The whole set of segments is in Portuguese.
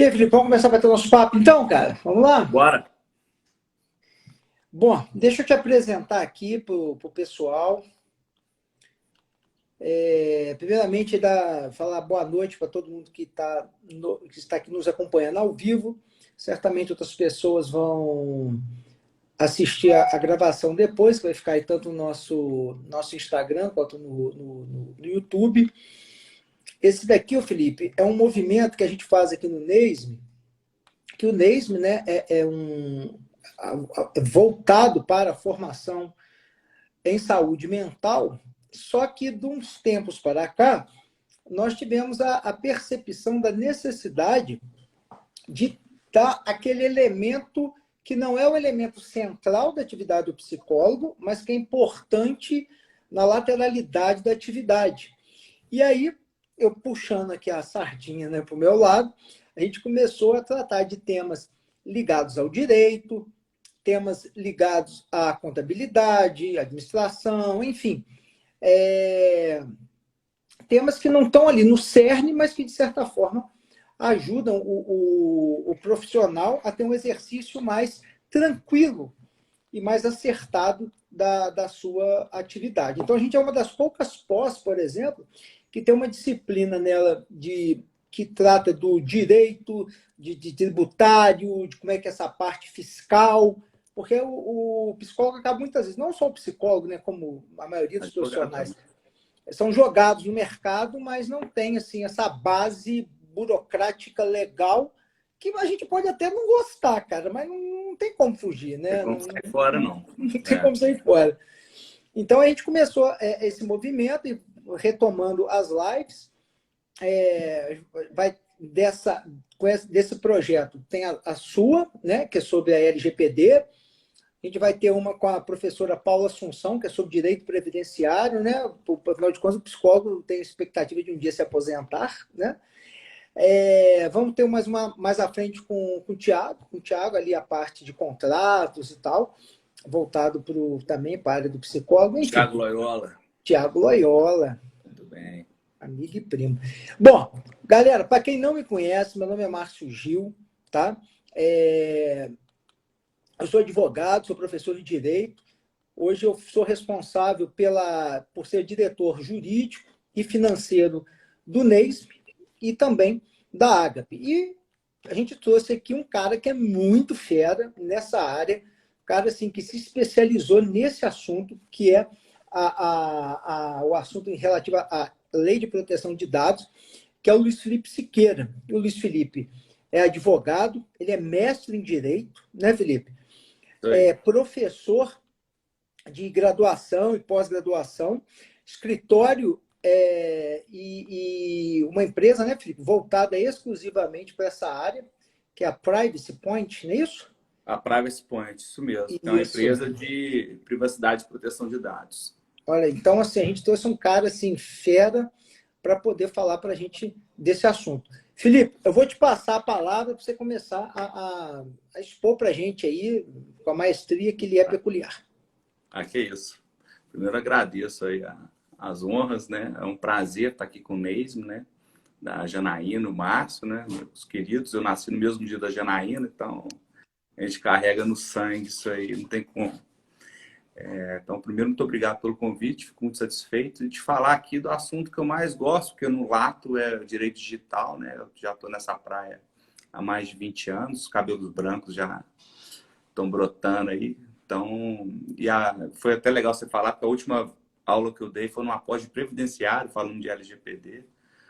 E aí, Felipe, vamos começar a bater o nosso papo então, cara? Vamos lá? Bora. Bom, deixa eu te apresentar aqui para o pessoal. Primeiramente, falar boa noite para todo mundo que está aqui nos acompanhando ao vivo. Certamente outras pessoas vão assistir a gravação depois, que vai ficar aí tanto no nosso Instagram quanto no YouTube. Esse daqui, o Felipe, é um movimento que a gente faz aqui no NESM, que o NESM, né, voltado para a formação em saúde mental, só que de uns tempos para cá, nós tivemos a percepção da necessidade de dar aquele elemento que não é o elemento central da atividade do psicólogo, mas que é importante na lateralidade da atividade. E aí, eu puxando aqui a sardinha, né, para o meu lado, a gente começou a tratar de temas ligados ao direito, temas ligados à contabilidade, administração, enfim. Temas que não estão ali no cerne, mas que, de certa forma, ajudam o profissional a ter um exercício mais tranquilo e mais acertado da sua atividade. Então, a gente é uma das poucas pós, por exemplo, que tem uma disciplina nela que trata do direito, de tributário, de como é que é essa parte fiscal, porque o psicólogo acaba muitas vezes, não só o psicólogo, né, como a maioria dos profissionais, são jogados no mercado, mas não tem assim, essa base burocrática legal que a gente pode até não gostar, cara, mas não tem como fugir, né? Não sai fora, não. Não tem como sair fora. Então a gente começou esse movimento e retomando as lives, desse projeto tem a sua, né, que é sobre a LGPD. A gente vai ter uma com a professora Paula Assunção, que é sobre direito previdenciário, né? Afinal de contas, o psicólogo tem expectativa de um dia se aposentar, né? Vamos ter mais à frente com o Tiago. Com o Tiago, ali a parte de contratos e tal, voltado também para a área do psicólogo. Enfim, Tiago Loyola. Tiago Loyola. Muito bem. Amigo e primo. Bom, galera, para quem não me conhece, meu nome é Márcio Gil, tá? Eu sou advogado, sou professor de Direito. Hoje eu sou responsável por ser diretor jurídico e financeiro do NESP e também da Agape. E a gente trouxe aqui um cara que é muito fera nessa área, um cara assim, que se especializou nesse assunto, que é o assunto relativo à Lei de Proteção de Dados, que é o Luiz Felipe Siqueira. O Luiz Felipe é advogado, ele é mestre em Direito, né, Felipe? É professor de graduação e pós-graduação, escritório e uma empresa, né, Felipe, voltada exclusivamente para essa área, que é a Privacy Point, não é isso? A Privacy Point, isso mesmo. Isso. É uma empresa de privacidade e proteção de dados. Olha, então, assim, a gente trouxe um cara, assim, fera, para poder falar para a gente desse assunto. Felipe, eu vou te passar a palavra para você começar a expor para a gente aí, com a maestria que lhe é peculiar. Que é isso. Primeiro agradeço aí as honras, né? É um prazer estar aqui com o NESM, né? Da Janaína, o Márcio, né? Meus queridos, eu nasci no mesmo dia da Janaína, então a gente carrega no sangue isso aí, não tem como. Então, primeiro, muito obrigado pelo convite, fico muito satisfeito de falar aqui do assunto que eu mais gosto, porque no lato é o direito digital, né? Eu já estou nessa praia há mais de 20 anos, os cabelos brancos já estão brotando aí. Então, foi até legal você falar, porque a última aula que eu dei foi numa pós de previdenciário, falando de LGPD.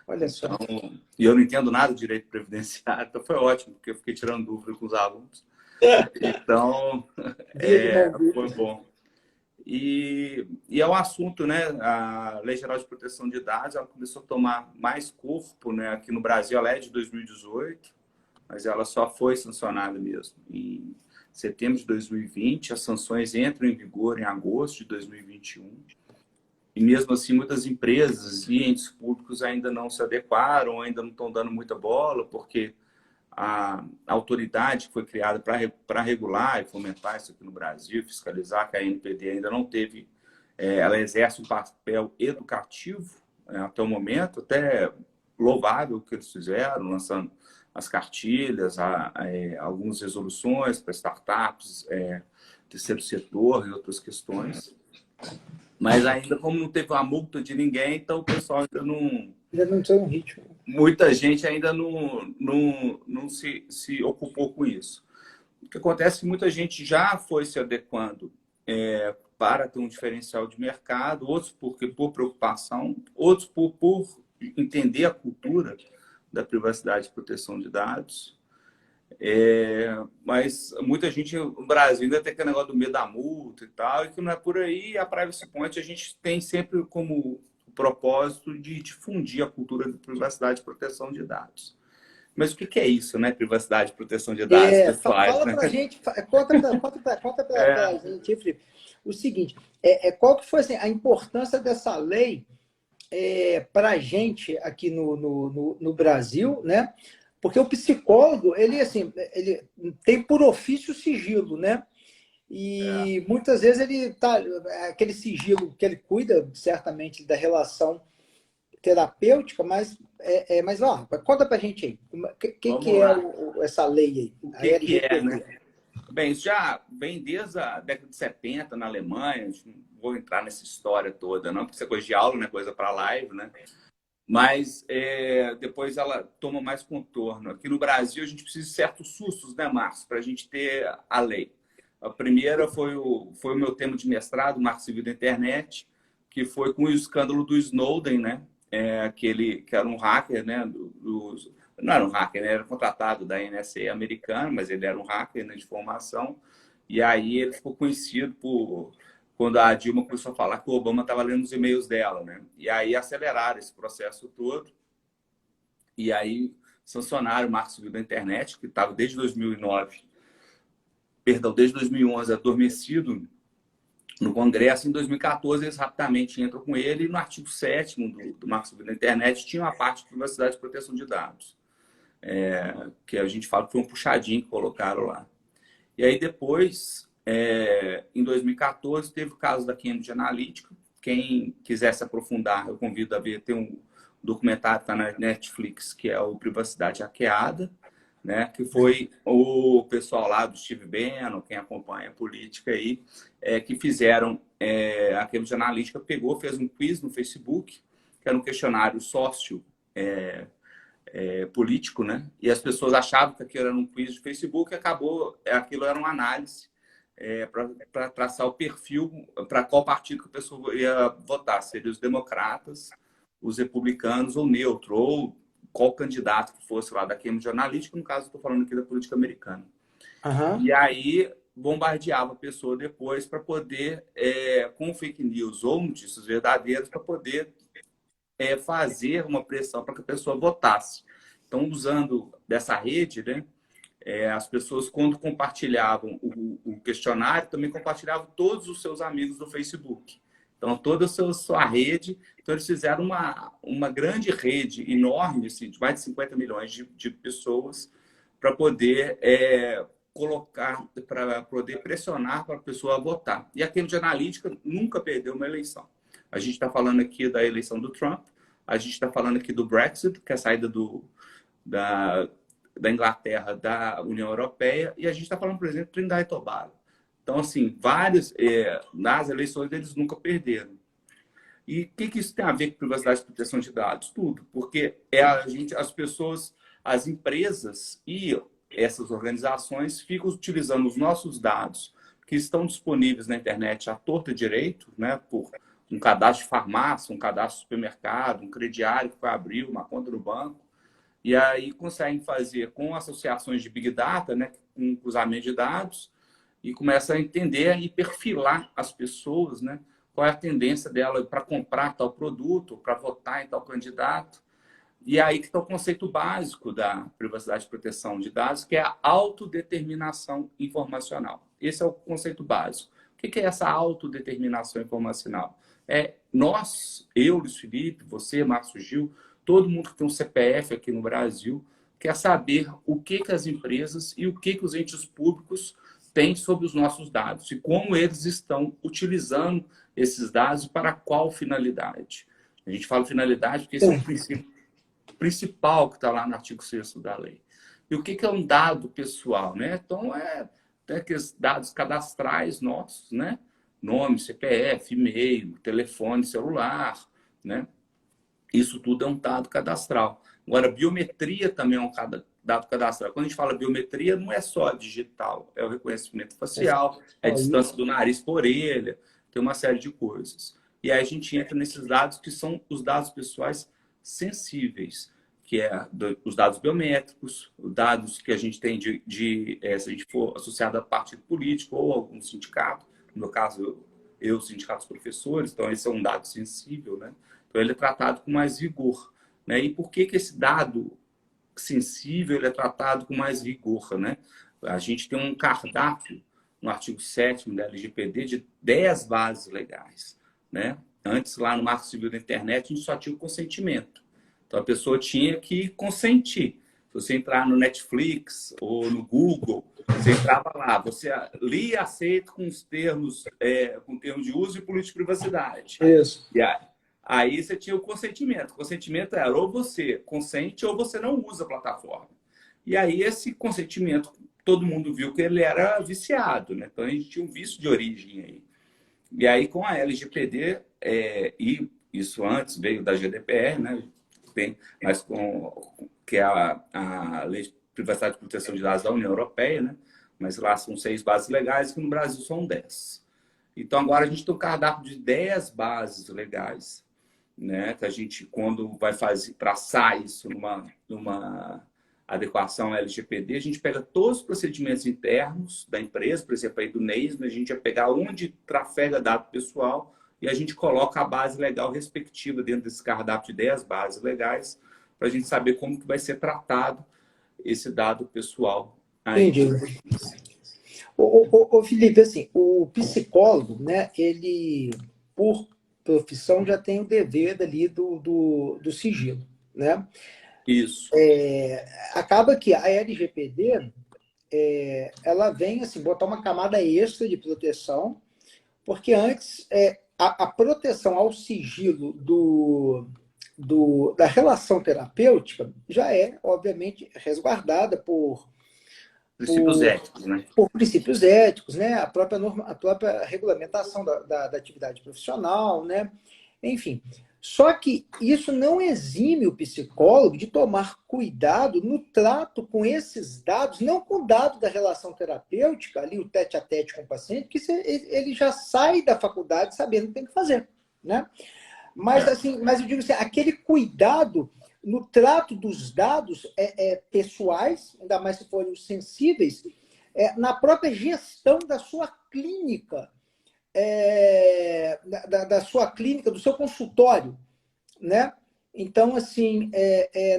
Olha só. Então, e eu não entendo nada de direito previdenciário, então foi ótimo, porque eu fiquei tirando dúvida com os alunos. Então, foi bom. E é um assunto, né? A Lei Geral de Proteção de Dados, ela começou a tomar mais corpo, né? Aqui no Brasil, ela é de 2018, mas ela só foi sancionada mesmo em setembro de 2020. As sanções entram em vigor em agosto de 2021. E mesmo assim, muitas empresas e entes públicos ainda não se adequaram, ainda não estão dando muita bola, porque a autoridade que foi criada para regular e fomentar isso aqui no Brasil, fiscalizar, que a ANPD ainda não teve, ela exerce um papel educativo até o momento, até louvável o que eles fizeram, lançando as cartilhas, algumas resoluções para startups, terceiro setor e outras questões. Mas ainda, como não teve uma multa de ninguém, então o pessoal ainda não... Já não tem um ritmo. Muita gente ainda não se ocupou com isso. O que acontece é que muita gente já foi se adequando para ter um diferencial de mercado, outros por preocupação, outros por entender a cultura da privacidade e proteção de dados. Mas muita gente no Brasil ainda tem aquele negócio do medo da multa e tal, e que não é por aí. A Privacy Point a gente tem sempre como propósito de difundir a cultura de privacidade e proteção de dados. Mas o que é isso, né? Privacidade e proteção de dados pessoais, fala né? pra gente, conta pra gente, Felipe, o seguinte, qual que foi assim, a importância dessa lei para a gente aqui no Brasil, né? Porque o psicólogo, ele tem por ofício sigilo, né? E muitas vezes ele tá aquele sigilo que ele cuida certamente da relação terapêutica, mas conta pra gente aí, que é essa lei aí, a LGPD? Né? Bem, isso já vem desde a década de 70 na Alemanha. Não vou entrar nessa história toda, não, porque isso é coisa de aula, não é coisa para live, né? Mas depois ela toma mais contorno. Aqui no Brasil, a gente precisa de certos sustos, né, Márcio, para a gente ter a lei. A primeira foi o meu tema de mestrado, Marco Civil da Internet, que foi com o escândalo do Snowden, né? Que era um hacker, né? Não era um hacker, né? Era contratado da NSA americana, mas ele era um hacker, né, de formação. E aí ele ficou conhecido quando a Dilma começou a falar que o Obama estava lendo os e-mails dela, né? E aí aceleraram esse processo todo. E aí sancionaram o Marco Civil da Internet, que estava desde 2009, desde 2011, adormecido no Congresso. Em 2014, eles rapidamente entram com ele, e no artigo 7º do Marco Civil da Internet tinha uma parte de privacidade e proteção de dados, que a gente fala que foi um puxadinho que colocaram lá. E aí depois, em 2014, teve o caso da Cambridge Analytica. Quem quiser se aprofundar, eu convido a ver, tem um documentário que está na Netflix, que é o Privacidade Hackeada, né? Que foi o pessoal lá do Steve Bannon, quem acompanha a política aí, que fizeram a Cambridge Analytica, fez um quiz no Facebook, que era um questionário sócio político, né? E as pessoas achavam que aquilo era um quiz de Facebook, e aquilo era uma análise para traçar o perfil para qual partido que a pessoa ia votar, seria os democratas, os republicanos ou neutro, ou qual candidato que fosse lá da Cambridge Analytica. No caso, estou falando aqui da política americana. Uhum. E aí bombardeava a pessoa depois para poder, com fake news ou notícias verdadeiras, para poder fazer uma pressão para que a pessoa votasse. Então, usando dessa rede, né, as pessoas, quando compartilhavam o questionário, também compartilhavam todos os seus amigos do Facebook. Então, toda a sua rede. Então, eles fizeram uma grande rede enorme, assim, de mais de 50 milhões de pessoas, para poder colocar, para poder pressionar para a pessoa votar. E a Cambridge Analytica nunca perdeu uma eleição. A gente está falando aqui da eleição do Trump, a gente está falando aqui do Brexit, que é a saída da Inglaterra da União Europeia, e a gente está falando, por exemplo, de Trinidad e Tobago. Então, assim, nas eleições eles nunca perderam. E o que isso tem a ver com privacidade e proteção de dados? Tudo, porque as pessoas, as empresas e essas organizações ficam utilizando os nossos dados que estão disponíveis na internet à torta e direito, né, por um cadastro de farmácia, um cadastro de supermercado, um crediário que vai abrir uma conta no banco, e aí conseguem fazer com associações de Big Data, né, com cruzamento de dados, e começa a entender e perfilar as pessoas, né, qual é a tendência dela para comprar tal produto, para votar em tal candidato. E aí que está o conceito básico da privacidade e proteção de dados, que é a autodeterminação informacional. Esse é o conceito básico. O que é essa autodeterminação informacional? Nós, eu, Luiz Felipe, você, Márcio Gil, todo mundo que tem um CPF aqui no Brasil, quer saber o que as empresas e o que os entes públicos têm sobre os nossos dados e como eles estão utilizando esses dados para qual finalidade. A gente fala finalidade porque esse é o princípio principal que está lá no artigo 6º da lei. E o que é um dado pessoal, né? Então, tem aqueles dados cadastrais nossos, né? Nome, CPF, e-mail, telefone celular, né? Isso tudo é um dado cadastral. Agora, biometria também é um dado cadastral. Quando a gente fala biometria, não é só digital, é o reconhecimento facial, é a distância do nariz por orelha, tem uma série de coisas. E aí a gente entra nesses dados que são os dados pessoais sensíveis, que é os dados biométricos, os dados que a gente tem se a gente for associado a partido político ou algum sindicato. No meu caso, sindicato dos professores, então esse é um dado sensível, né? Então ele é tratado com mais rigor, né? E por que esse dado sensível ele é tratado com mais rigor, né? A gente tem um cardápio no artigo 7º da LGPD de 10 bases legais, né? Antes, lá no Marco Civil da Internet, a gente só tinha o consentimento. Então, a pessoa tinha que consentir. Se você entrar no Netflix ou no Google, você entrava lá, você lia e aceita com os termos, com termos de uso e política de privacidade. Isso. E aí você tinha o consentimento. O consentimento era ou você consente ou você não usa a plataforma. E aí esse consentimento, todo mundo viu que ele era viciado, né? Então a gente tinha um vício de origem aí. E aí com a LGPD, e isso antes veio da GDPR, né? Mas que é a Lei de Privacidade e Proteção de Dados da União Europeia, né? Mas lá são 6 bases legais, que no Brasil são 10. Então agora a gente tem um cardápio de 10 bases legais, né? Que a gente, quando vai traçar isso numa adequação LGPD, a gente pega todos os procedimentos internos da empresa, por exemplo, aí do NEISM, a gente vai pegar onde trafega dado pessoal e a gente coloca a base legal respectiva dentro desse cardápio de 10 bases legais para a gente saber como que vai ser tratado esse dado pessoal aí. Entendi. Ô, Felipe, assim, o psicólogo, né, ele, por profissão, já tem o dever ali do sigilo, né? Isso. Acaba que a LGPD, ela vem, assim, botar uma camada extra de proteção, porque antes, a proteção ao sigilo da relação terapêutica já é, obviamente, resguardada por princípios éticos, né? Por princípios éticos, né? A própria regulamentação da atividade profissional, né? Enfim. Só que isso não exime o psicólogo de tomar cuidado no trato com esses dados, não com o dado da relação terapêutica, ali o tete-a-tete com o paciente, que ele já sai da faculdade sabendo o que tem que fazer, né? Mas, assim, eu digo assim, aquele cuidado no trato dos dados pessoais, ainda mais se forem os sensíveis, na própria gestão da sua clínica, da sua clínica, do seu consultório, né? Então, assim,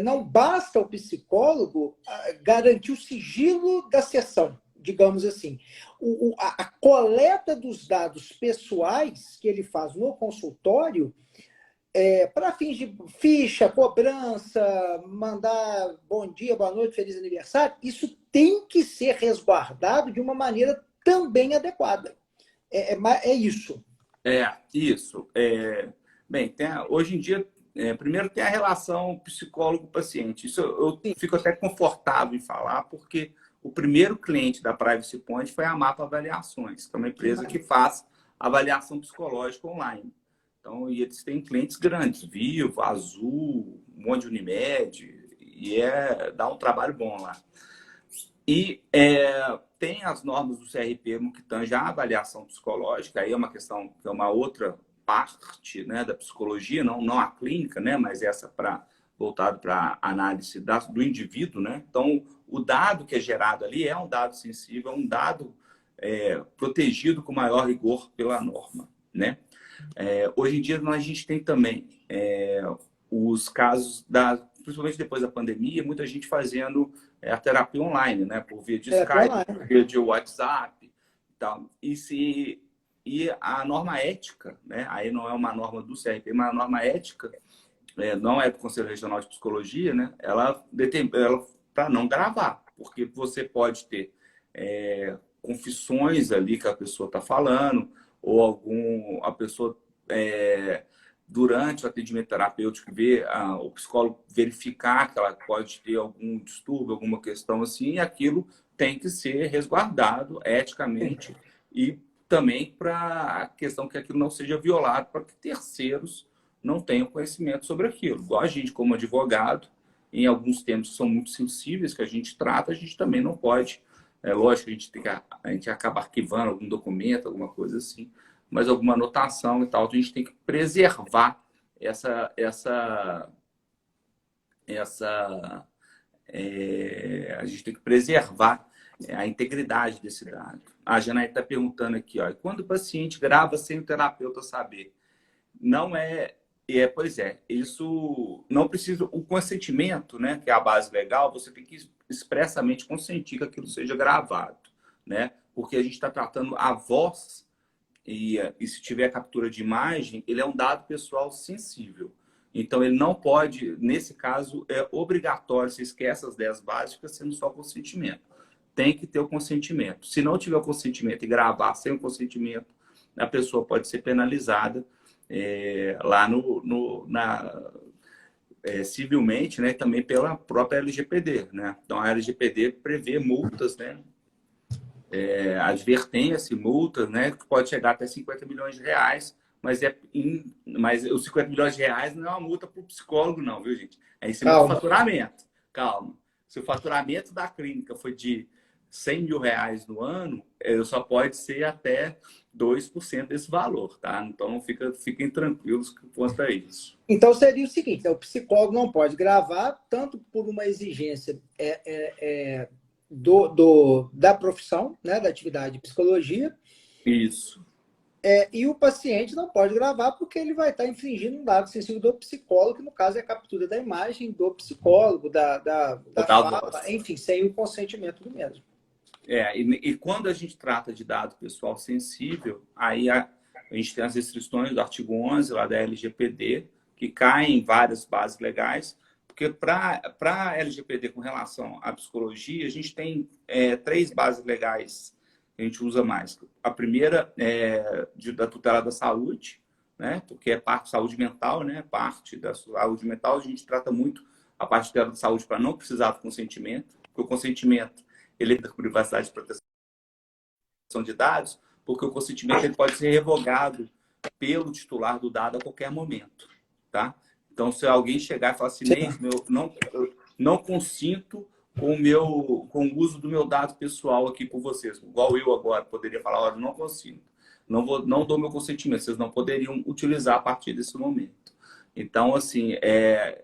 não basta o psicólogo garantir o sigilo da sessão, digamos assim. A coleta dos dados pessoais que ele faz no consultório, para fins de ficha, cobrança, mandar bom dia, boa noite, feliz aniversário, isso tem que ser resguardado de uma maneira também adequada. É isso. Isso. Bem, hoje em dia, primeiro tem a relação psicólogo-paciente. Isso eu fico até confortável em falar, porque o primeiro cliente da Privacy Point foi a Mapa Avaliações, que é uma empresa que faz avaliação psicológica online. Então, e eles têm clientes grandes, Vivo, Azul, um monte de Unimed, e dá um trabalho bom lá. E tem as normas do CRP que tangem a avaliação psicológica, aí é uma questão, que é uma outra parte, né, da psicologia, não a clínica, né, mas essa voltado para a análise do indivíduo, né? Então, o dado que é gerado ali é um dado sensível, é um dado protegido com maior rigor pela norma, né? Hoje em dia, a gente tem também os casos, principalmente depois da pandemia, muita gente fazendo a terapia online, né? Por via de Skype, por via de WhatsApp e tal. E a norma ética, né? Aí não é uma norma do CRP, mas a norma ética, não é do Conselho Regional de Psicologia, né? Ela para não gravar, porque você pode ter confissões ali que a pessoa está falando, ou a pessoa durante o atendimento terapêutico, ver o psicólogo verificar que ela pode ter algum distúrbio, alguma questão assim, e aquilo tem que ser resguardado eticamente e também para a questão que aquilo não seja violado, para que terceiros não tenham conhecimento sobre aquilo. Igual a gente, como advogado, em alguns temas que são muito sensíveis, que a gente trata, a gente também não pode. É lógico, a gente acaba arquivando algum documento, alguma coisa assim, mas alguma anotação e tal, a gente tem que preservar a gente tem que preservar a integridade desse dado. A Janaína está perguntando aqui, ó, quando o paciente grava sem o terapeuta saber? Não é, pois é, isso não precisa, o consentimento, né, que é a base legal, você tem que expressamente consentir que aquilo seja gravado, né, porque a gente está tratando a voz e se tiver captura de imagem, ele é um dado pessoal sensível. Então, ele não pode, nesse caso, é obrigatório, você esquece as 10 básicas, sendo só consentimento. Tem que ter o consentimento. Se não tiver o consentimento e gravar sem o consentimento, a pessoa pode ser penalizada lá civilmente, né, também pela própria LGPD, né? Então, a LGPD prevê multas, né? Advertência, multas, né, que pode chegar até 50 milhões de reais, mas os 50 milhões de reais não é uma multa para o psicólogo, não, viu, gente? É em cima do faturamento. Calma. Se o faturamento da clínica foi de 100 mil reais no ano, só pode ser até 2% desse valor, tá? Então, fiquem tranquilos quanto a isso. Então, seria o seguinte, o psicólogo não pode gravar, tanto por uma exigência da profissão, né, da atividade de psicologia. Isso. E o paciente não pode gravar porque ele vai estar infringindo um dado sensível do psicólogo, que no caso é a captura da imagem do psicólogo, da fala, enfim, sem o consentimento do mesmo. E quando a gente trata de dado pessoal sensível, aí a gente tem as restrições do artigo 11 lá da LGPD, que caem em várias bases legais, porque para a LGPD com relação à psicologia, a gente tem 3 bases legais que a gente usa mais. A primeira é da tutela da saúde, né? Porque é parte de saúde mental, né? Parte da saúde mental, a gente trata muito a parte da tutela da saúde para não precisar do consentimento, porque o consentimento ele é da privacidade e proteção de dados, porque o consentimento ele pode ser revogado pelo titular do dado a qualquer momento, tá? Então, se alguém chegar e falar assim, eu não consinto com o uso do meu dado pessoal aqui por vocês, igual eu agora poderia falar, olha, não consinto, não dou meu consentimento, vocês não poderiam utilizar a partir desse momento. Então, assim,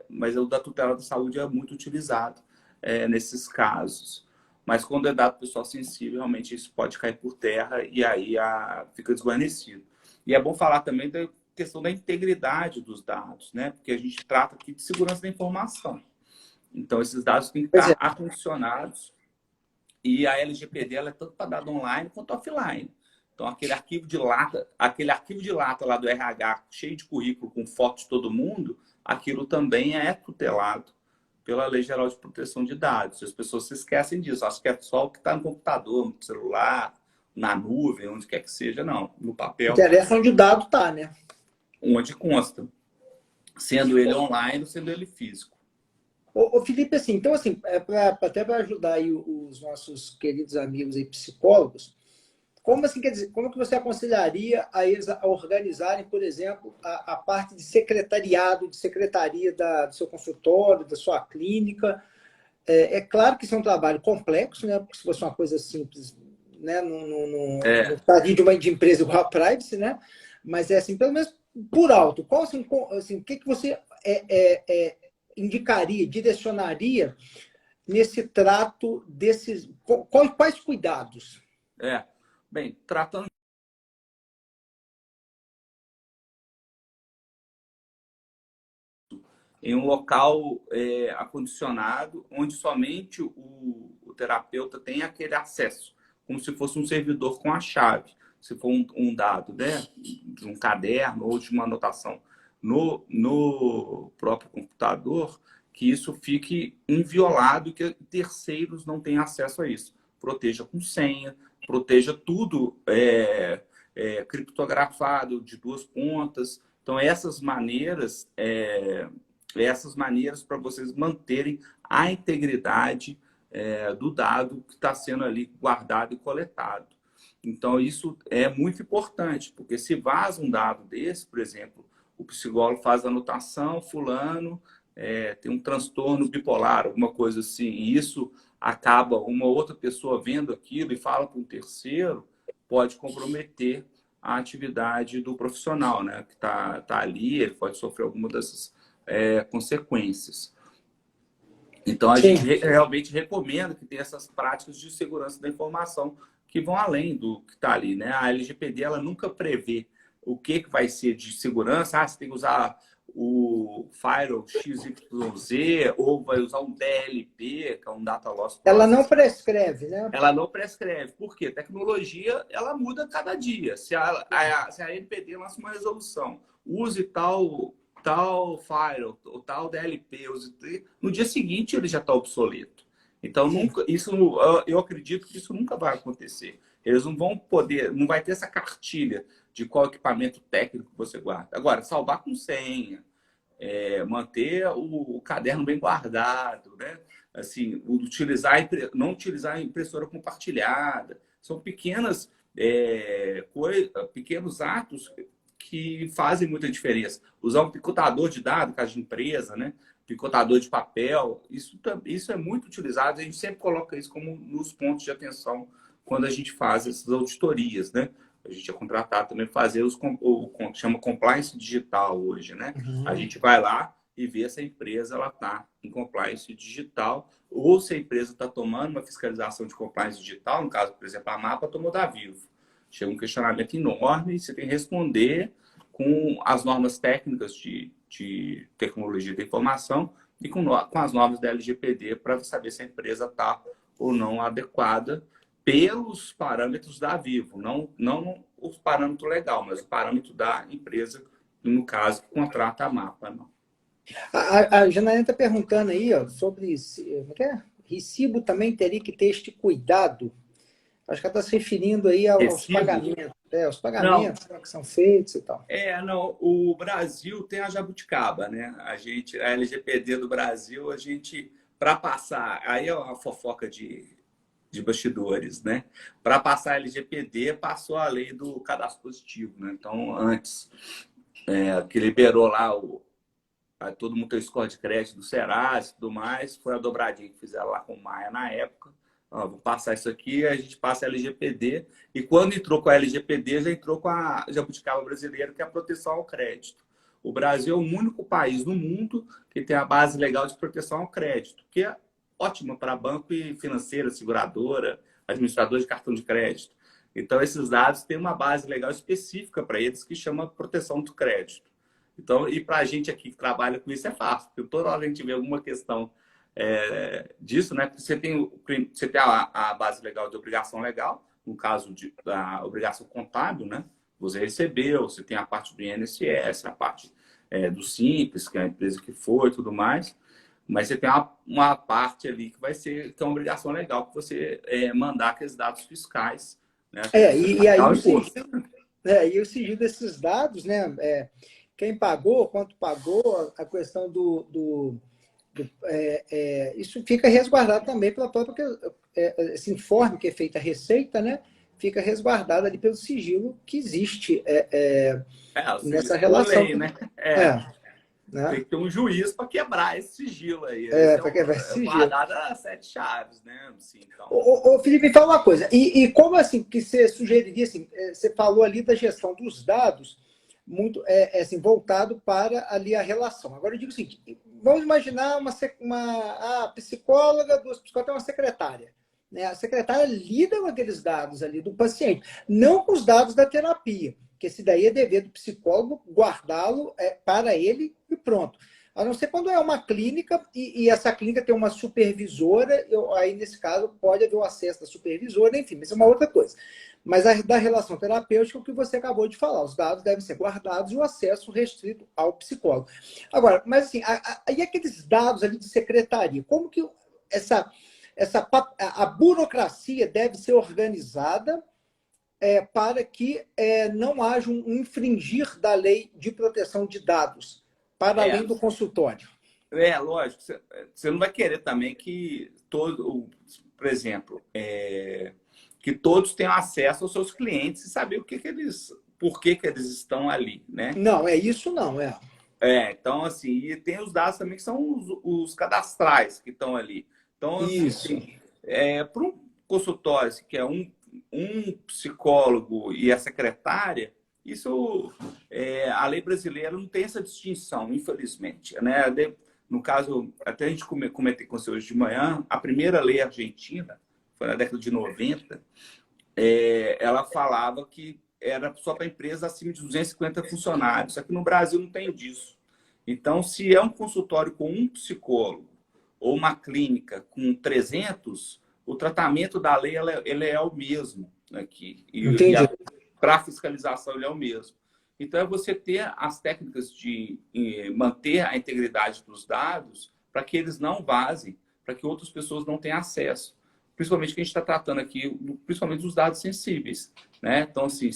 mas o da tutela da saúde é muito utilizado nesses casos. Mas quando é dado pessoal sensível, realmente isso pode cair por terra e aí fica desguarnecido. E é bom falar também da questão da integridade dos dados, né? Porque a gente trata aqui de segurança da informação. Então, esses dados têm que estar acondicionados e a LGPD ela é tanto para dado online quanto offline. Então, aquele arquivo de lata lá do RH, cheio de currículo, com foto de todo mundo, aquilo também é tutelado pela Lei Geral de Proteção de Dados. As pessoas se esquecem disso. Acho que é só o que está no computador, no celular, na nuvem, onde quer que seja. Não, no papel. Interessa onde o dado está, né? Onde consta. Sendo ele online ou sendo ele físico. Ô Felipe, assim, então, assim, até para ajudar aí os nossos queridos amigos aí, psicólogos, como assim, quer dizer, como que você aconselharia a eles a organizarem, por exemplo, a parte de secretariado, de secretaria do seu consultório, da sua clínica? É claro que isso é um trabalho complexo, né? Porque se fosse uma coisa simples, né? Não estaria de empresa igual a Privacy, né? Mas assim, pelo menos por alto, qual assim, o que você indicaria, direcionaria nesse trato desses... Quais cuidados? Bem, tratando em um local acondicionado, onde somente o terapeuta tem aquele acesso, como se fosse um servidor com a chave. Se for um dado, né, de um caderno ou de uma anotação no próprio computador, que isso fique inviolado e que terceiros não tenham acesso a isso. Proteja com senha, proteja tudo criptografado de 2 pontas. Então, essas maneiras para vocês manterem a integridade do dado que está sendo ali guardado e coletado. Então, isso é muito importante, porque se vaza um dado desse, por exemplo, o psicólogo faz a anotação, fulano tem um transtorno bipolar, alguma coisa assim, e isso acaba uma outra pessoa vendo aquilo e fala para um terceiro, pode comprometer a atividade do profissional, né, que tá ali, ele pode sofrer alguma dessas consequências. Então, a gente realmente recomenda que tenha essas práticas de segurança da informação que vão além do que está ali, né? A LGPD, ela nunca prevê o que vai ser de segurança. Você tem que usar o Firewall XYZ ou vai usar um DLP, que é um Data Loss Process. Ela não prescreve, né? Ela não prescreve. Por quê? A tecnologia, ela muda cada dia. Se a LGPD lança uma resolução, use tal firewall, ou tal DLP, no dia seguinte ele já está obsoleto. Então, eu acredito que isso nunca vai acontecer. Eles não vão poder, não vai ter essa cartilha de qual equipamento técnico você guarda. Agora, salvar com senha, manter o caderno bem guardado, né? Assim, não utilizar a impressora compartilhada. São pequenos atos que fazem muita diferença. Usar um picotador de dados, caso de empresa, né? Picotador de papel, isso é muito utilizado. A gente sempre coloca isso como nos pontos de atenção quando a gente faz essas auditorias, né? A gente é contratado também para fazer o que chama compliance digital hoje, né? A gente vai lá e vê se a empresa está em compliance digital ou se a empresa está tomando uma fiscalização de compliance digital. No caso, por exemplo, a MAPA tomou da Vivo. Chega um questionamento enorme e você tem que responder com as normas técnicas de tecnologia da informação e com as normas da LGPD para saber se a empresa está ou não adequada pelos parâmetros da Vivo, não os parâmetros legal, mas o parâmetro da empresa, no caso, que contrata a MAPA. Não. A Janaína está perguntando aí sobre recibo também teria que ter este cuidado. Acho que ela está se referindo aí aos pagamentos. Os pagamentos que são feitos e tal. Não. O Brasil tem a jabuticaba, né? A LGPD do Brasil, para passar... Aí é uma fofoca de bastidores, né? Para passar a LGPD, passou a lei do cadastro positivo, né? Então, antes, que liberou lá todo mundo tem o score de crédito do Serasa e tudo mais, foi a dobradinha que fizeram lá com o Maia na época. Vou passar isso aqui, a gente passa a LGPD. E quando entrou com a LGPD, já entrou com a jabuticaba brasileira, que é a proteção ao crédito. O Brasil é o único país no mundo que tem a base legal de proteção ao crédito, que é ótima para banco e financeira, seguradora, administrador de cartão de crédito. Então, esses dados têm uma base legal específica para eles, que chama proteção do crédito. Então, e para a gente aqui que trabalha com isso é fácil, porque toda hora a gente vê alguma questão disso, né? Você tem a base legal de obrigação legal, no caso da obrigação contábil, né? Você recebeu, você tem a parte do INSS, a parte do Simples, que é a empresa que foi e tudo mais, mas você tem uma parte ali que é uma obrigação legal para você mandar aqueles dados fiscais, né? E aí o sigilo desses dados, né? Quem pagou, quanto pagou, a questão isso fica resguardado também pela própria... esse informe que é feito a Receita, né? Fica resguardado ali pelo sigilo que existe nessa relação. Lei, né? Né? Tem que ter um juiz para quebrar esse sigilo aí. Para quebrar esse sigilo. Guardado a 7 chaves, né? Assim, então... Ô, Felipe, me fala uma coisa. E como assim que você sugeriria, assim, você falou ali da gestão dos dados, muito assim, voltado para ali a relação. Agora eu digo o seguinte, vamos imaginar a psicóloga, duas psicólogas, tem uma secretária. Né? A secretária lida com aqueles dados ali do paciente, não com os dados da terapia, que esse daí é dever do psicólogo guardá-lo para ele e pronto. A não ser quando é uma clínica e essa clínica tem uma supervisora, aí nesse caso pode haver o acesso da supervisora, enfim, mas é uma outra coisa. Mas da relação terapêutica, o que você acabou de falar, os dados devem ser guardados e o acesso restrito ao psicólogo. Agora, mas assim, e aqueles dados ali de secretaria, como que a burocracia deve ser organizada para que não haja um infringir da lei de proteção de dados, para além do consultório. Lógico. Você não vai querer também que por exemplo, que todos tenham acesso aos seus clientes e saber por que eles estão ali, né? Não, isso não, então, assim, e tem os dados também que são os cadastrais que estão ali. Então, assim, para um consultório que é um psicólogo e a secretária, isso, a lei brasileira não tem essa distinção, infelizmente, né? No caso, até a gente comentei com você hoje de manhã, a primeira lei argentina, foi na década de 90, ela falava que era só para empresas acima de 250 funcionários. Aqui no Brasil não tem disso. Então, se é um consultório com um psicólogo ou uma clínica com 300, o tratamento da lei ele é o mesmo aqui. E para a fiscalização ele é o mesmo. Então, é você ter as técnicas de manter a integridade dos dados para que eles não vazem, para que outras pessoas não tenham acesso. Principalmente que a gente está tratando aqui, principalmente dos dados sensíveis, né? Então, assim,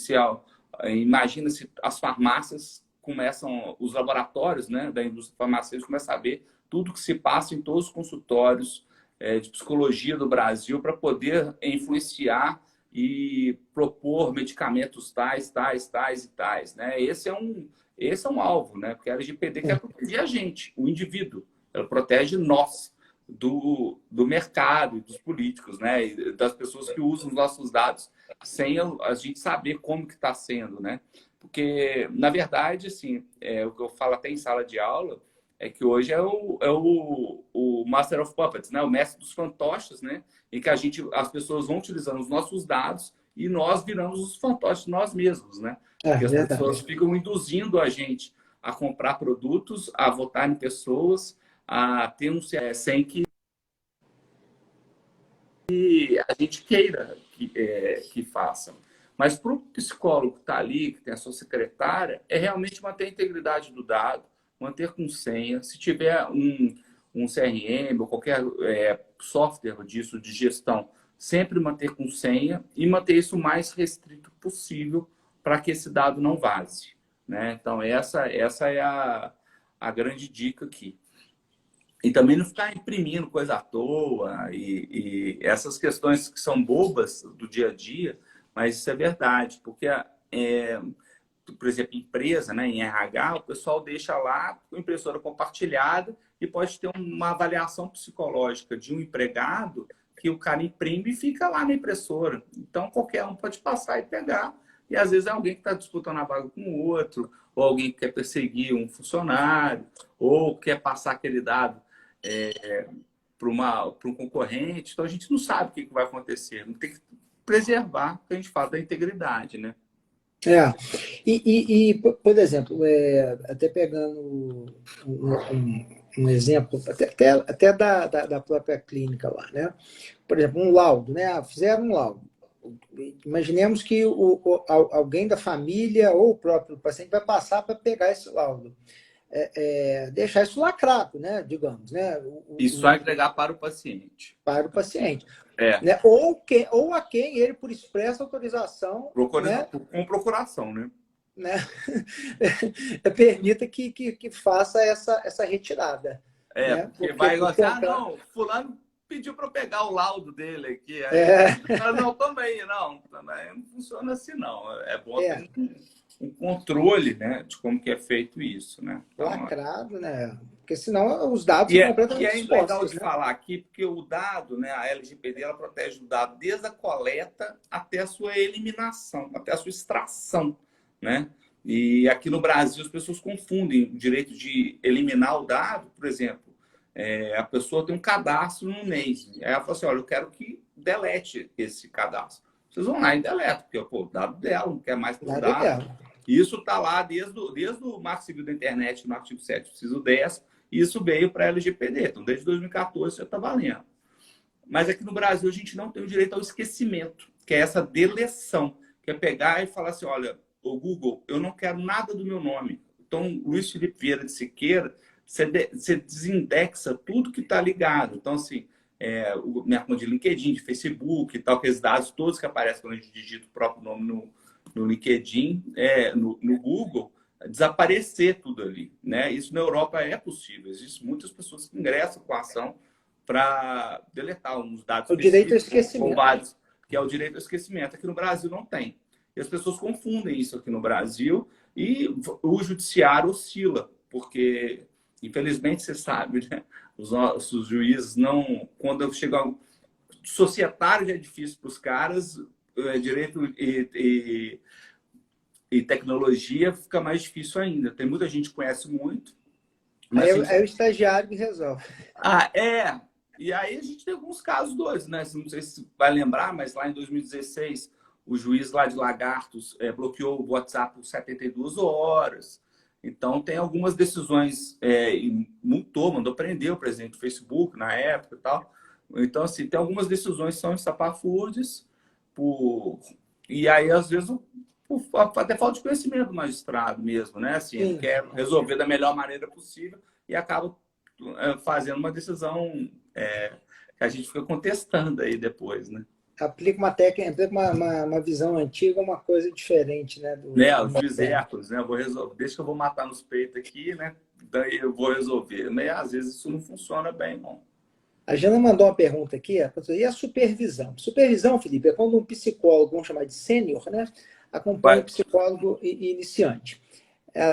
imagina se as farmácias começam, os laboratórios, né, da indústria farmacêutica começam a saber tudo que se passa em todos os consultórios de psicologia do Brasil para poder influenciar e propor medicamentos tais, né? Esse é um alvo, né? Porque a LGPD quer proteger a gente, o indivíduo. Ela protege nós do mercado e dos políticos, né? E das pessoas que usam os nossos dados sem a gente saber como que está sendo, né? Porque, na verdade, assim, o que eu falo até em sala de aula é que hoje é o Master of Puppets, né? O mestre dos fantoches, né? Em que as pessoas vão utilizando os nossos dados e nós viramos os fantoches nós mesmos, né? Porque as pessoas ficam induzindo a gente a comprar produtos, a votar em pessoas, a ter sem que a gente queira que façam. Mas para o psicólogo que está ali, que tem a sua secretária, é realmente manter a integridade do dado, manter com senha. Se tiver um CRM ou qualquer software disso de gestão, sempre manter com senha e manter isso o mais restrito possível para que esse dado não vaze, né? Então, essa é a grande dica aqui. E também não ficar imprimindo coisa à toa e essas questões que são bobas do dia a dia, mas isso é verdade, porque, por exemplo, empresa, né, em RH, o pessoal deixa lá com impressora compartilhada e pode ter uma avaliação psicológica de um empregado que o cara imprime e fica lá na impressora. Então, qualquer um pode passar e pegar. E, às vezes, é alguém que está disputando a vaga com o outro, ou alguém que quer perseguir um funcionário, ou quer passar aquele dado para um concorrente. Então, a gente não sabe o que vai acontecer. Tem que preservar, que a gente fala da integridade, né? Por exemplo, até pegando um exemplo, até da própria clínica lá, né? Por exemplo, um laudo, né? Fizeram um laudo. Imaginemos que alguém da família ou o próprio paciente vai passar para pegar esse laudo. Deixar isso lacrado, né? Digamos, né? Isso vai entregar para o paciente. Para o paciente. Né? Ou a quem ele, por expressa autorização... Com procuração, né? Permita que faça essa retirada. Né? Porque vai gostar, não, fulano pediu para pegar o laudo dele aqui. Não, também não funciona assim, não. É bom ter um controle, né, de como que é feito isso, né? Então, lacrado, né? Porque senão os dados são completamente expostos. E é legal de falar aqui, porque o dado, né, a LGPD, ela protege o dado desde a coleta até a sua eliminação, até a sua extração, né? E aqui no Brasil as pessoas confundem o direito de eliminar o dado, por exemplo, a pessoa tem um cadastro no NEIS, aí ela fala assim, olha, eu quero que delete esse cadastro. Vocês vão lá e deletam, porque o dado dela, não quer mais para o dado. Isso está lá desde o Marco Civil da Internet, no artigo 7, inciso 10, e isso veio para a LGPD. Então, desde 2014 já está valendo. Mas aqui no Brasil a gente não tem o direito ao esquecimento, que é essa deleção, que é pegar e falar assim, olha, o Google, eu não quero nada do meu nome. Então, Luiz Felipe Vieira de Siqueira, você desindexa tudo que está ligado. Então, assim, minha conta de LinkedIn, de Facebook e tal, aqueles dados todos que aparecem quando a gente digita o próprio nome no LinkedIn, no Google, desaparecer tudo ali, né? Isso na Europa é possível. Existem muitas pessoas que ingressam com a ação para deletar uns dados O direito ao específicos, esquecimento. que é o direito ao esquecimento. Aqui no Brasil não tem. E as pessoas confundem isso aqui no Brasil e o judiciário oscila, porque, infelizmente, você sabe, né? Os nossos juízes não... Quando chega... Societário já é difícil para os caras, direito e tecnologia fica mais difícil ainda. Tem muita gente que conhece muito, Aí mas... é o estagiário que resolve. E aí a gente tem alguns casos dois, né? Não sei se vai lembrar, mas lá em 2016, o juiz lá de Lagartos bloqueou o WhatsApp por 72 horas. Então, tem algumas decisões, e multou, mandou prender o presidente do Facebook na época e tal. Então, assim, tem algumas decisões que são estapafúrdias, e aí, às vezes, até falta de conhecimento do magistrado mesmo, né? Assim, ele quer resolver da melhor maneira possível e acaba fazendo uma decisão que a gente fica contestando aí depois, né? Aplica uma técnica, aplica uma visão antiga, uma coisa diferente, né? Os juiz Hércules, né? Eu vou resolver, deixa que eu vou matar nos peitos aqui, né? Daí eu vou resolver. Mas às vezes isso não funciona bem, não. A Jana mandou uma pergunta aqui, e a supervisão? Supervisão, Felipe, é quando um psicólogo, vamos chamar de sênior, né? Acompanha o psicólogo iniciante.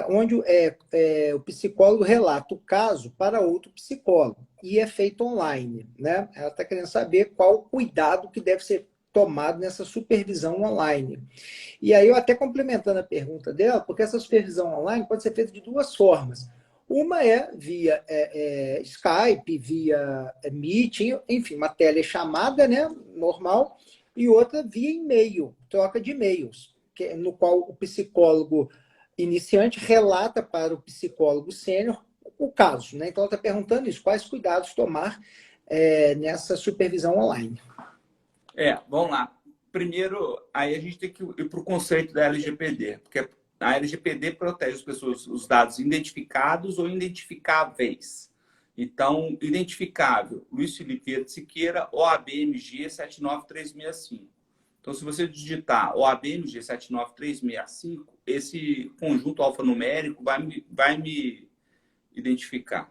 Onde o psicólogo relata o caso para outro psicólogo e é feito online, né? Ela está querendo saber qual o cuidado que deve ser tomado nessa supervisão online. E aí eu até complementando a pergunta dela, porque essa supervisão online pode ser feita de duas formas. Uma é via Skype, via Meeting, enfim, uma telechamada, né, normal, e outra via e-mail, troca de e-mails, no qual o psicólogo iniciante relata para o psicólogo sênior o caso, né? Então ela está perguntando isso, quais cuidados tomar nessa supervisão online. Vamos lá. Primeiro, aí a gente tem que ir para o conceito da LGPD, porque a LGPD protege as pessoas, os dados identificados ou identificáveis. Então, identificável, Luiz Felipe Vieira de Siqueira, OAB-MG 79365. Então, se você digitar OAB-MG 79365, esse conjunto alfanumérico vai me identificar.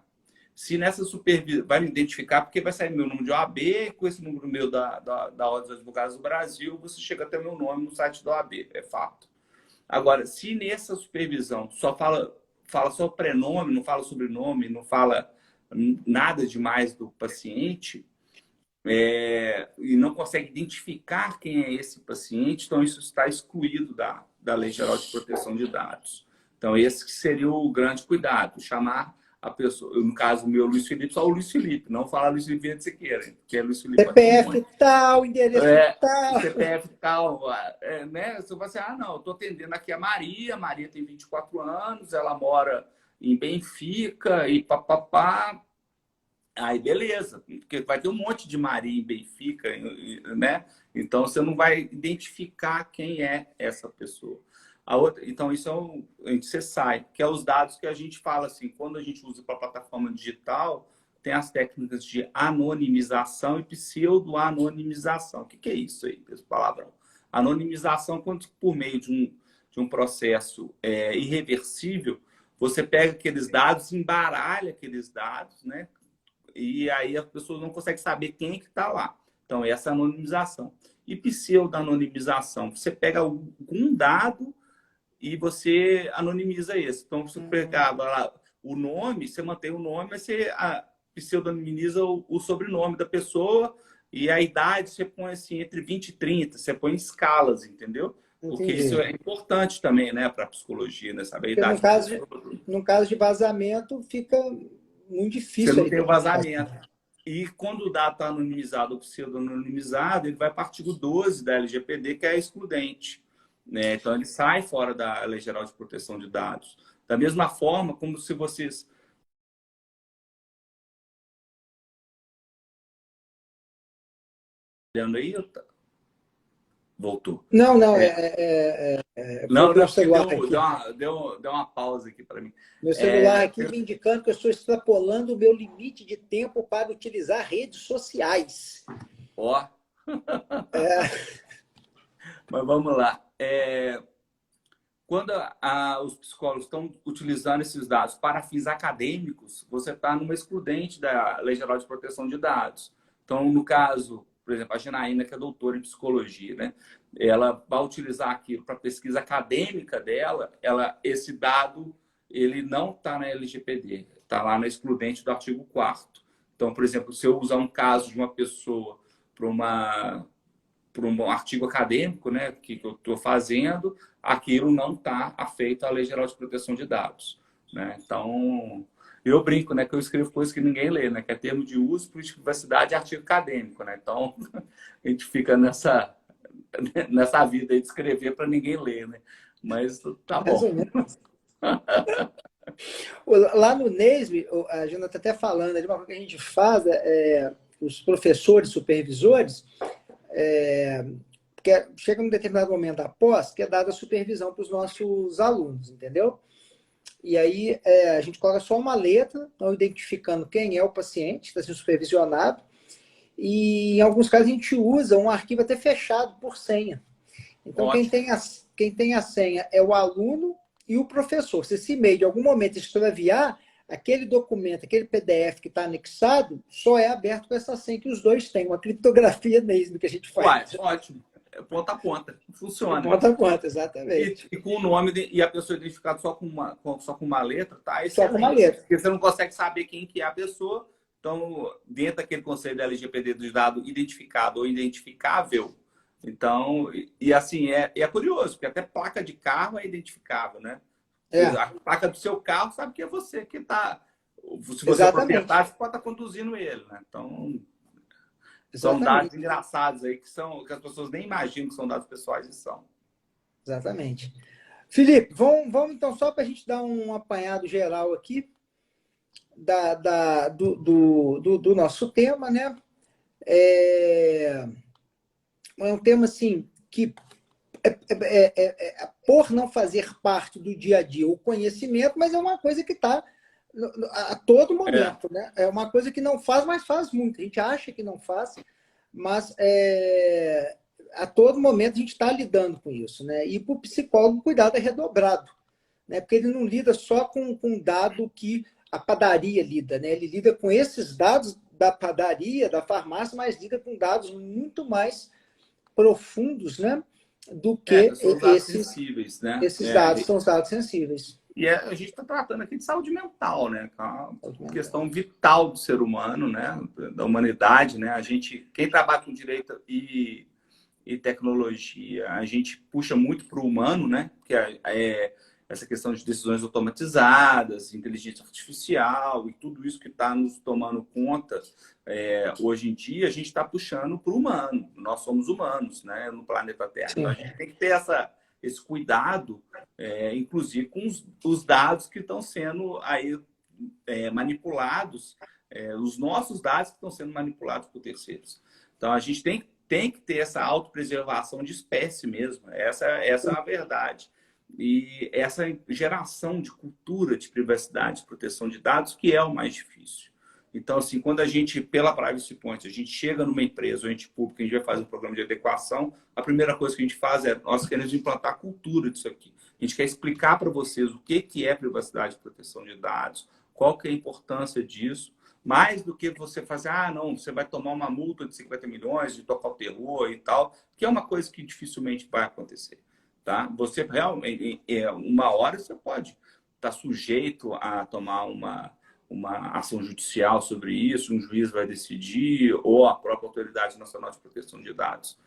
Se nessa supervisão, vai me identificar, porque vai sair meu número de OAB, com esse número meu da Ordem dos Advogados do Brasil, você chega até meu nome no site da OAB, é fato. Agora, se nessa supervisão só fala só o prenome, não fala sobrenome, não fala nada demais do paciente, e não consegue identificar quem é esse paciente, então isso está excluído da Lei Geral de Proteção de Dados. Então, esse seria o grande cuidado, chamar a pessoa, no caso o meu Luiz Felipe, só o Luiz Felipe, não falar Luiz Felipe Vieira de Siqueira, que é Luiz Felipe CPF tal, endereço tal. CPF tal, né? Você vai assim, não, eu estou atendendo aqui a Maria tem 24 anos, ela mora em Benfica e papapá. Aí, beleza, porque vai ter um monte de Maria em Benfica, né? Então, você não vai identificar quem é essa pessoa. Então, isso você sai, que é os dados que a gente fala assim, quando a gente usa para a plataforma digital, tem as técnicas de anonimização e pseudo-anonimização. O que é isso aí, esse palavrão? Anonimização, quando por meio de um processo irreversível, você pega aqueles dados, embaralha aqueles dados, né? E aí as pessoas não conseguem saber quem é que está lá. Então, essa é a anonimização. E pseudo-anonimização, você pega algum dado e você anonimiza esse. Então, você pegava lá o nome, você mantém o nome, mas você pseudonimiza o sobrenome da pessoa e a idade você põe assim entre 20 e 30, você põe em escalas, entendeu? Porque Entendi. isso é importante também, né, para a psicologia, né? Saber a idade. No caso de vazamento, fica muito difícil. Você não tem o vazamento. E quando o dado está anonimizado ou pseudo-anonimizado, ele vai para o artigo 12 da LGPD, que é excludente. Né? Então, ele sai fora da Lei Geral de Proteção de Dados. Da mesma forma, como se vocês... Olhando aí, Voltou. Não, não, Não, meu porque celular aqui. deu uma pausa aqui para mim. Meu celular aqui me indicando que eu estou extrapolando o meu limite de tempo para utilizar redes sociais. Ó. Mas vamos lá. Quando os psicólogos estão utilizando esses dados para fins acadêmicos, você está numa excludente da Lei Geral de Proteção de Dados. Então, no caso, por exemplo, a Janaína, que é doutora em psicologia, né? Ela vai utilizar aquilo para pesquisa acadêmica dela, esse dado ele não está na LGPD, está lá na excludente do artigo 4º. Então, por exemplo, se eu usar um caso de uma pessoa para um artigo acadêmico, né, que eu estou fazendo, aquilo não está afeito à Lei Geral de Proteção de Dados, né? Então, eu brinco, né, que eu escrevo coisas que ninguém lê, né, que é termo de uso, política de privacidade e artigo acadêmico, né? Então, a gente fica nessa vida aí de escrever para ninguém ler, né? Mas tá bom. Lá no NESB, a Jana está até falando ali, uma coisa que a gente faz, os professores, supervisores, porque chega um determinado momento da pós que é dada a supervisão para os nossos alunos, entendeu? E aí a gente coloca só uma letra, não identificando quem é o paciente que está sendo supervisionado, e em alguns casos a gente usa um arquivo até fechado por senha. Então quem tem a senha é o aluno e o professor. Se esse e-mail de algum momento extraviar, aquele documento, aquele PDF que está anexado, só é aberto com essa senha que os dois têm, uma criptografia mesmo que a gente faz. Ótimo. Ponta a ponta. Funciona. Ponta a ponta, exatamente. E com o nome e a pessoa identificada só com uma letra, tá? Só com uma letra. Porque você não consegue saber quem que é a pessoa. Então, dentro daquele conceito da LGPD dos dados identificado ou identificável, então, e assim, é curioso, porque até placa de carro é identificável, né? A placa do seu carro sabe que é você que está. Se você é proprietário, você pode estar conduzindo ele, né? Então, são dados engraçados aí que as pessoas nem imaginam que são dados pessoais e são. Exatamente. Felipe, vamos então, só para a gente dar um apanhado geral aqui do nosso tema, né? É um tema assim que por não fazer parte do dia a dia o conhecimento, mas é uma coisa que está a todo momento, né? É uma coisa que não faz, mas faz muito. A gente acha que não faz, mas a todo momento a gente está lidando com isso, né? E para o psicólogo, o cuidado é redobrado, né? Porque ele não lida só com dado que a padaria lida, né? Ele lida com esses dados da padaria, da farmácia, mas lida com dados muito mais profundos, né? Do que sensíveis, né? Esses dados são os dados sensíveis. E a gente está tratando aqui de saúde mental, né? Que é uma questão vital do ser humano, né? Da humanidade, né? Quem trabalha com direito e tecnologia, a gente puxa muito para o humano, né? Que essa questão de decisões automatizadas, inteligência artificial e tudo isso que está nos tomando conta hoje em dia, a gente está puxando para o humano. Nós somos humanos, né? No planeta Terra. Então, a gente tem que ter esse cuidado, inclusive com os dados que estão sendo aí manipulados, os nossos dados que estão sendo manipulados por terceiros. Então, a gente tem que ter essa autopreservação de espécie mesmo. Essa é a verdade. E essa geração de cultura de privacidade e proteção de dados que é o mais difícil. Então, assim, quando a gente, pela Privacy Point, a gente chega numa empresa, ou ente público, a gente vai fazer um programa de adequação, a primeira coisa que a gente faz nós queremos implantar a cultura disso aqui. A gente quer explicar para vocês o que é privacidade e proteção de dados, qual que é a importância disso, mais do que você fazer, não, você vai tomar uma multa de 50 milhões, de tocar o terror e tal, que é uma coisa que dificilmente vai acontecer. Tá? Você realmente, uma hora você pode estar sujeito a tomar uma ação judicial sobre isso, um juiz vai decidir, ou a própria Autoridade Nacional de Proteção de Dados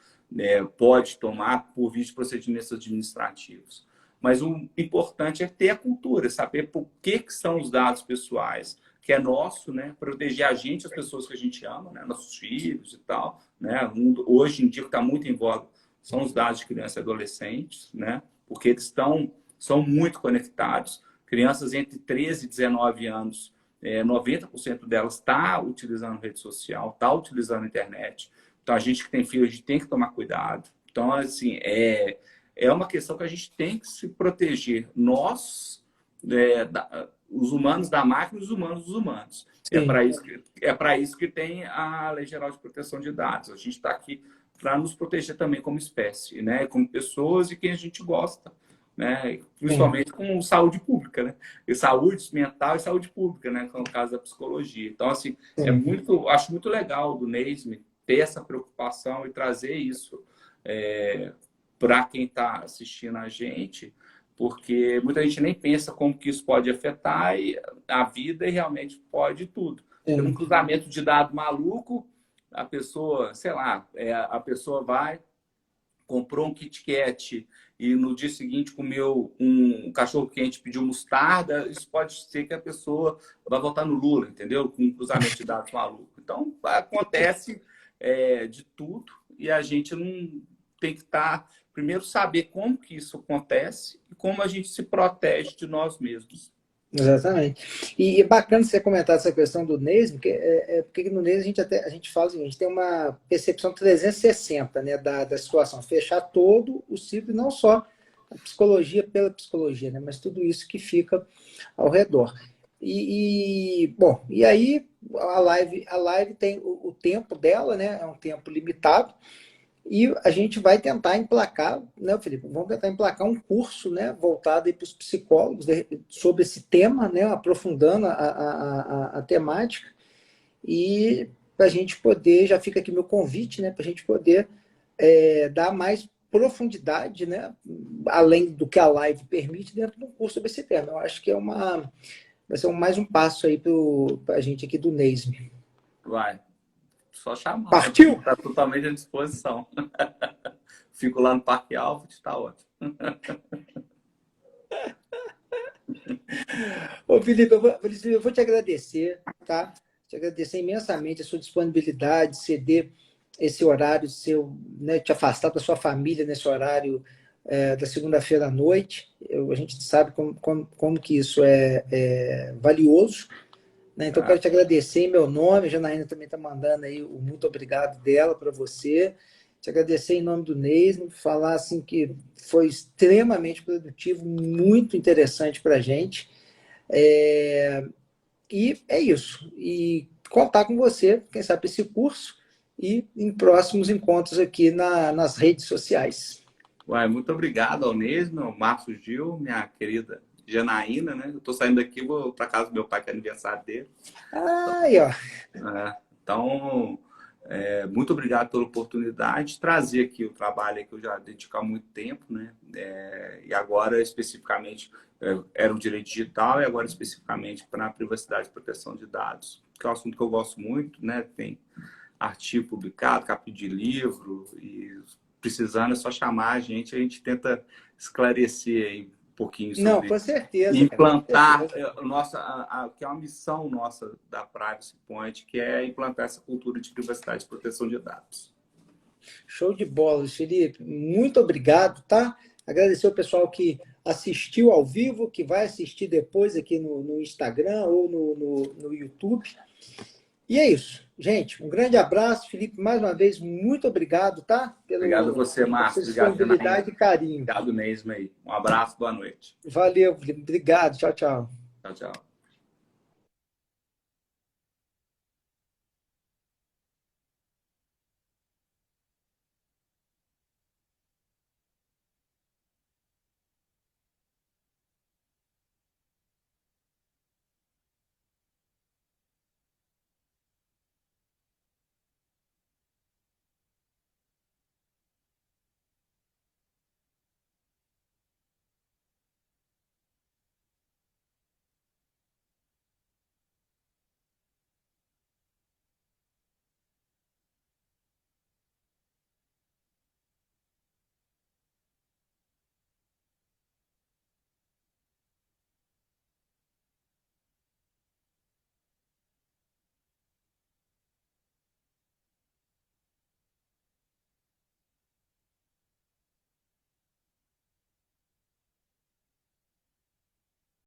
pode tomar por via de procedimentos administrativos. Mas o importante é ter a cultura, saber por que são os dados pessoais, que é nosso, né? Proteger a gente, as pessoas que a gente ama, né? Nossos filhos e tal. Né? Hoje em dia, que está muito em voga, são os dados de crianças e adolescentes, né? Porque eles são muito conectados. Crianças entre 13 e 19 anos, 90% delas está utilizando rede social, está utilizando a internet. Então, a gente que tem filhos, a gente tem que tomar cuidado, Então, assim, é uma questão que a gente tem que se proteger. Nós, os humanos da máquina e os humanos dos humanos. Sim. É para isso que tem a Lei Geral de Proteção de Dados. A gente está aqui para nos proteger também como espécie, né? Como pessoas e quem a gente gosta, né? Principalmente com saúde pública, né? E saúde mental e saúde pública, né? Que é o caso da psicologia. Então, assim, acho muito legal do NASM ter essa preocupação e trazer isso para quem está assistindo a gente, porque muita gente nem pensa como que isso pode afetar a vida e realmente pode tudo. Tem um cruzamento de dado maluco, a pessoa, sei lá, a pessoa comprou um Kit Kat e no dia seguinte comeu um cachorro-quente, pediu mostarda, isso pode ser que a pessoa vai votar no Lula, entendeu? Com um cruzamento de dados maluco. Então, acontece de tudo e a gente não tem que primeiro saber como que isso acontece e como a gente se protege de nós mesmos. Exatamente. E é bacana você comentar essa questão do NASM, porque no NASM a gente fala o seguinte, a gente tem uma percepção 360, né, da situação, fechar todo o ciclo, não só a psicologia pela psicologia, né, mas tudo isso que fica ao redor. Bom, e aí a live tem o tempo dela, né, é um tempo limitado, e a gente vai tentar emplacar, né, Felipe? Vamos tentar emplacar um curso, né, voltado para os psicólogos sobre esse tema, né, aprofundando a temática. E para a gente poder, já fica aqui meu convite, né, para a gente poder dar mais profundidade, né, além do que a live permite, dentro do curso sobre esse tema. Eu acho que vai ser mais um passo aí para a gente aqui do NASM. Vai. Só chamar. Partiu? Está totalmente à disposição. Fico lá no Parque Alfred, está ótimo. Ô, Felipe, eu vou te agradecer, tá? Te agradecer imensamente a sua disponibilidade, ceder esse horário seu, né, te afastar da sua família nesse horário da segunda-feira à noite. A gente sabe como que isso é valioso. Né? Então, quero te agradecer em meu nome. A Janaína também está mandando aí o muito obrigado dela para você. Te agradecer em nome do NASM, falar assim que foi extremamente produtivo, muito interessante para a gente. E é isso. E contar com você, quem sabe, esse curso e em próximos encontros aqui nas redes sociais. Uai, muito obrigado ao NASM, ao Márcio Gil, minha querida Janaína, né? Eu tô saindo daqui, vou para casa do meu pai, que é aniversário dele. Aí, ó. Então, muito obrigado pela oportunidade de trazer aqui o trabalho que eu já dedico há muito tempo, né? E agora, especificamente, era o direito digital e agora, especificamente, para a privacidade e proteção de dados, que é um assunto que eu gosto muito, né? Tem artigo publicado, capítulo de livro, e precisando é só chamar a gente tenta esclarecer aí um pouquinho sobre Não, com certeza. implantar cara, com certeza. Que é uma missão nossa da Privacy Point, que é implantar essa cultura de privacidade e proteção de dados. Show de bola, Felipe. Muito obrigado, tá? Agradecer o pessoal que assistiu ao vivo, que vai assistir depois aqui no Instagram ou no YouTube. E é isso. Gente, um grande abraço. Felipe, mais uma vez, muito obrigado, tá? Obrigado a você, Márcio. Obrigado, disponibilidade e carinho. Obrigado mesmo aí. Um abraço, boa noite. Valeu, Felipe. Obrigado. Tchau, tchau. Tchau, tchau.